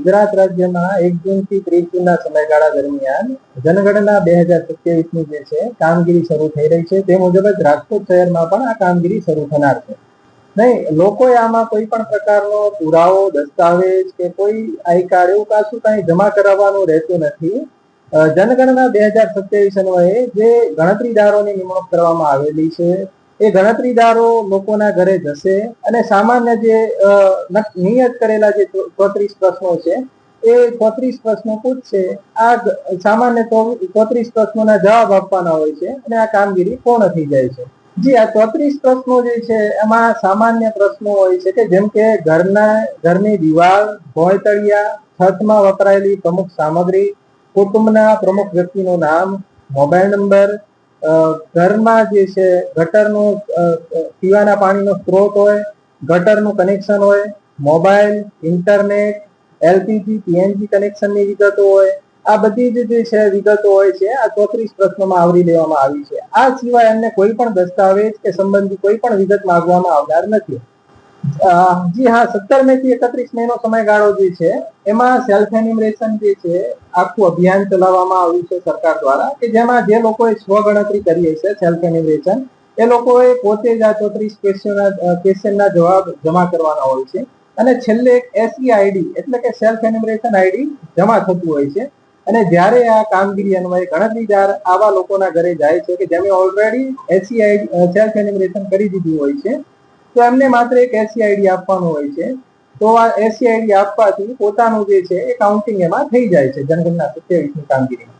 ગુજરાત રાજ્યમાં 1 જૂનથી 30 જૂનના સમયગાળા દરમિયાન જનગણના 2027ની જે છે કામગીરી શરૂ થઈ રહી છે. તે મુજબ જ રાજકોટ શહેરમાં પણ આ કામગીરી શરૂ થનાર છે. નહીં, લોકોએ આમાં કોઈ પણ પ્રકારનો પુરાવો, દસ્તાવેજ કે કોઈ આઈ કાર્ડ એવું કશું કંઈ જમા કરાવવાનું રહેતું નથી. જનગણના 2027 અન્વયે જે ગણતરીદારોની નિમણૂક કરવામાં આવેલી છે એ ગણતરીદારો લોકોના ઘરે જશે અને સામાન્ય જે નિયત કરેલા જે 34 પ્રશ્નો છે એ 34 પ્રશ્નો પૂછશે. આ સામાન્ય 34 પ્રશ્નોના જવાબ આપવાના હોય છે અને આ કામગીરી પૂર્ણ થઈ જાય છે. જી, આ 34 પ્રશ્નો જે છે એમાં સામાન્ય પ્રશ્નો હોય છે કે જેમ કે ઘરની દિવાલ, ભોંયતળિયા, છતમાં વપરાયેલી પ્રમુખ સામગ્રી, કુટુંબના પ્રમુખ વ્યક્તિનું નામ, મોબાઈલ નંબર, ઘરમાં જે છે ગટરનું પીવાના પાણીનો સ્ત્રોત હોય, ગટરનું કનેક્શન હોય, મોબાઈલ, ઇન્ટરનેટ, એલપીજી, પીએનજી કનેક્શનની વિગતો હોય. આ બધી જ જે છે વિગતો હોય છે આ 34 પ્રશ્નોમાં આવરી લેવામાં આવી છે. આ સિવાય અમને કોઈ પણ દસ્તાવેજ કે સંબંધી કોઈ પણ વિગત માંગવામાં આવનાર નથી. જી હા, 17 મે થી 31 મેનો સમયગાળો જે છે એમાં સેલ્ફ એન્યુમરેશન જે છે આખું અભિયાન ચલાવવામાં આવ્યું છે સરકાર દ્વારા, કે જેમાં જે લોકોએ સ્વગણતરી કરી હશે સેલ્ફ એન્યુમરેશન એ લોકોએ પોતે જ આ 34 ક્વેશ્ચનના જવાબ જમા કરવાના હોય છે અને છેલ્લે એક એસઈ આઈડી એટલે કે સેલ્ફ એન્યુમરેશન આઈડી જમા થતું હોય છે. અને જ્યારે આ કામગીરી અન્વયે ગણતરીદાર આવા લોકોના ઘરે જાય છે કે જેમને already SE ID self enumeration કરી દીધું હોય છે, તો એમને માત્ર એક એસઈ આઈડી આપવાનું હોય છે. તો આ એસઈ આઈડી આપવાથી પોતાનું જે છે એ કાઉન્ટિંગ એમાં થઈ જાય છે જનગણના 27ની કામગીરીમાં.